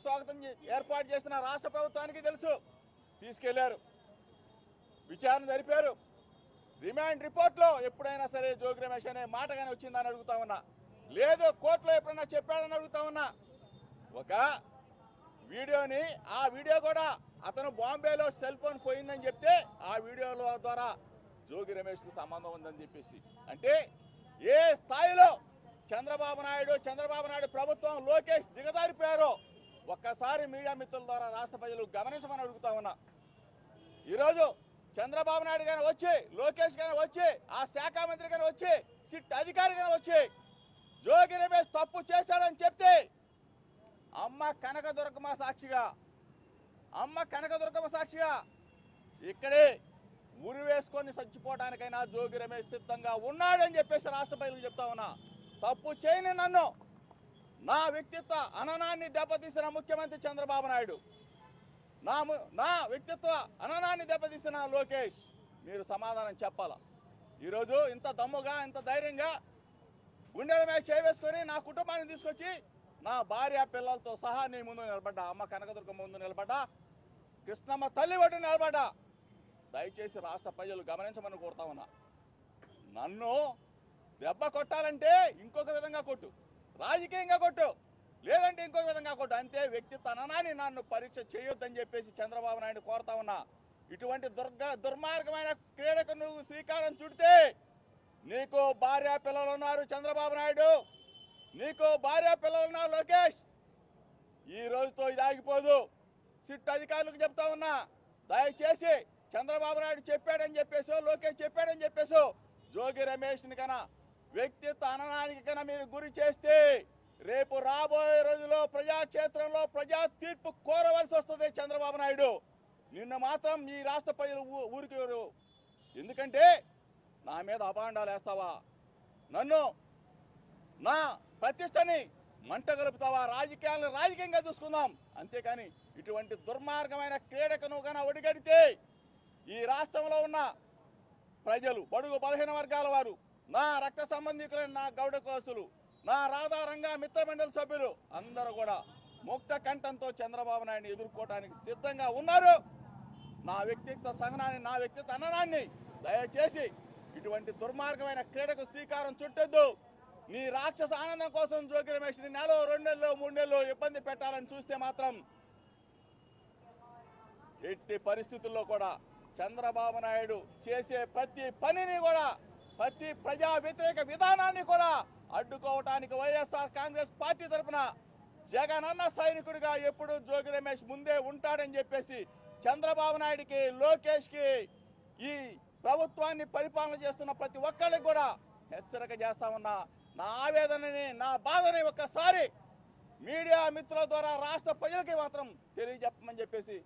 స్వాగతం ఏర్పాటు చేసిన రాష్ట్ర ప్రభుత్వానికి తెలుసు. తీసుకెళ్లారు, విచారణ జరిపారు. రిమాండ్ రిపోర్ట్లో ఎప్పుడైనా సరే జోగి రమేష్ అనే మాట కానీ వచ్చిందని అడుగుతా ఉన్నా, లేదు కోర్టులో ఎప్పుడైనా చెప్పాడని అడుగుతా ఉన్నా. ఒక వీడియోని, ఆ వీడియో కూడా అతను బాంబేలో సెల్ ఫోన్ పోయిందని చెప్తే ఆ వీడియోల ద్వారా జోగి రమేష్కు సంబంధం ఉందని చెప్పేసి, అంటే ఏ స్థాయిలో చంద్రబాబు నాయుడు ప్రభుత్వం లోకేష్ దిగజారిపోయారో ఒక్కసారి మీడియా మిత్రుల ద్వారా రాష్ట్ర ప్రజలు గమనించమని అడుగుతా ఉన్నా. ఈరోజు చంద్రబాబు నాయుడు గాని వచ్చి, లోకేష్ గాని వచ్చి, ఆ శాఖ మంత్రి గాని వచ్చి, సిట్ అధికారి గాని వచ్చి జోగి రమేష్ తప్పు చేశాడని చెప్తే అమ్మ కనకదుర్గమ్మ సాక్షిగా ఇక్కడే ఉరి వేసుకొని చచ్చిపోవడానికైనా జోగి రమేష్ సిద్ధంగా ఉన్నాడని చెప్పేసి రాష్ట్ర ప్రజలకు చెప్తా ఉన్నా. తప్పు చేయని నన్ను, నా వ్యక్తిత్వ అననాన్ని దెబ్బతీసిన ముఖ్యమంత్రి చంద్రబాబు నాయుడు, నా వ్యక్తిత్వ అననాన్ని దెబ్బతీసిన లోకేష్, మీరు సమాధానం చెప్పాలా? ఈరోజు ఇంత దమ్ముగా, ఇంత ధైర్యంగా గుండెల మీద చేవేసుకొని నా కుటుంబాన్ని తీసుకొచ్చి నా భార్య పిల్లలతో సహా నీ ముందు నిలబడ్డా, అమ్మ కనకదుర్గమ్మ ముందు నిలబడ్డా, కృష్ణమ్మ తల్లి ఒడ్డు నిలబడ్డా. దయచేసి రాష్ట్ర ప్రజలు గమనించమని కోరుతా ఉన్నా. నన్ను దెబ్బ కొట్టాలంటే ఇంకొక విధంగా కొట్టు, రాజకీయంగా కొట్టు, లేదంటే ఇంకొక విధంగా కొట్టు, అంతే. వ్యక్తిత్వ అననాన్ని నన్ను పరీక్ష చేయొద్దని చెప్పేసి చంద్రబాబు నాయుడు కోరుతా ఉన్నా. ఇటువంటి దుర్మార్గమైన క్రీడకు నువ్వు శ్రీకారం చుడితే నీకు భార్య పిల్లలు ఉన్నారు చంద్రబాబు నాయుడు, నీకు భార్య పిల్లలు ఉన్నారు లోకేష్. ఈ రోజుతో ఇది ఆగిపోదు. సిట్ అధికారులకు చెప్తా ఉన్నా, దయచేసి చంద్రబాబు నాయుడు చెప్పాడని చెప్పేసో, లోకేష్ చెప్పాడని చెప్పేసో జోగి రమేష్ని కన్నా వ్యక్తిత్వ అననానికి కన్నా మీరు గురి చేస్తే రేపు రాబోయే రోజుల్లో ప్రజాక్షేత్రంలో ప్రజా తీర్పు కోరవలసి వస్తుంది చంద్రబాబు నాయుడు. నిన్ను మాత్రం ఈ రాష్ట్ర ప్రజలు ఊరికేరు. ఎందుకంటే నా మీద అభాండాలు వేస్తావా, నన్ను, నా ప్రతిష్టని మంట గలుపుతావా, రాజకీయాలను రాజకీయంగా చూసుకుందాం, అంతేకాని ఇటువంటి దుర్మార్గమైన క్రీడకు నువ్వు కన్నా ఒడిగడితే ఈ రాష్ట్రంలో ఉన్న ప్రజలు, బడుగు బలహీన వర్గాల వారు, నా రక్త సంబంధికులైన నా గౌడ కులస్తులు, నా రాధారంగ మిత్రమండలి సభ్యులు అందరూ కూడా ముక్త కంఠంతో చంద్రబాబు నాయుడిని ఎదుర్కోవడానికి సిద్ధంగా ఉన్నారు. నా వ్యక్తిత్వ సహనాన్ని, నా వ్యక్తిత్వ అననాన్ని దయచేసి ఇటువంటి దుర్మార్గమైన క్రీడకు శ్రీకారం చుట్టొద్దు. నీ రాక్షస ఆనందం కోసం జోగి రమేష్ ని 2 నెలలు 3 నెలలు ఇబ్బంది పెట్టాలని చూస్తే మాత్రం ఎట్టి పరిస్థితుల్లో కూడా చంద్రబాబు నాయుడు చేసే ప్రతి పనిని కూడా, ప్రతి ప్రజా వ్యతిరేక విధానాన్ని కూడా అడ్డుకోవటానికి వైఎస్ఆర్ కాంగ్రెస్ పార్టీ తరఫున జగనన్న సైనికుడిగా ఎప్పుడు జోగి రమేష్ ముందే ఉంటాడని చెప్పేసి చంద్రబాబు నాయుడికి, లోకేష్ కి, ఈ ప్రభుత్వాన్ని పరిపాలన చేస్తున్న ప్రతి ఒక్కరికి కూడా హెచ్చరిక చేస్తా ఉన్నా. నా ఆవేదనని, నా బాధని ఒక్కసారి మీడియా మిత్రుల ద్వారా రాష్ట్ర ప్రజలకి మాత్రం తెలియజెప్పమని చెప్పేసి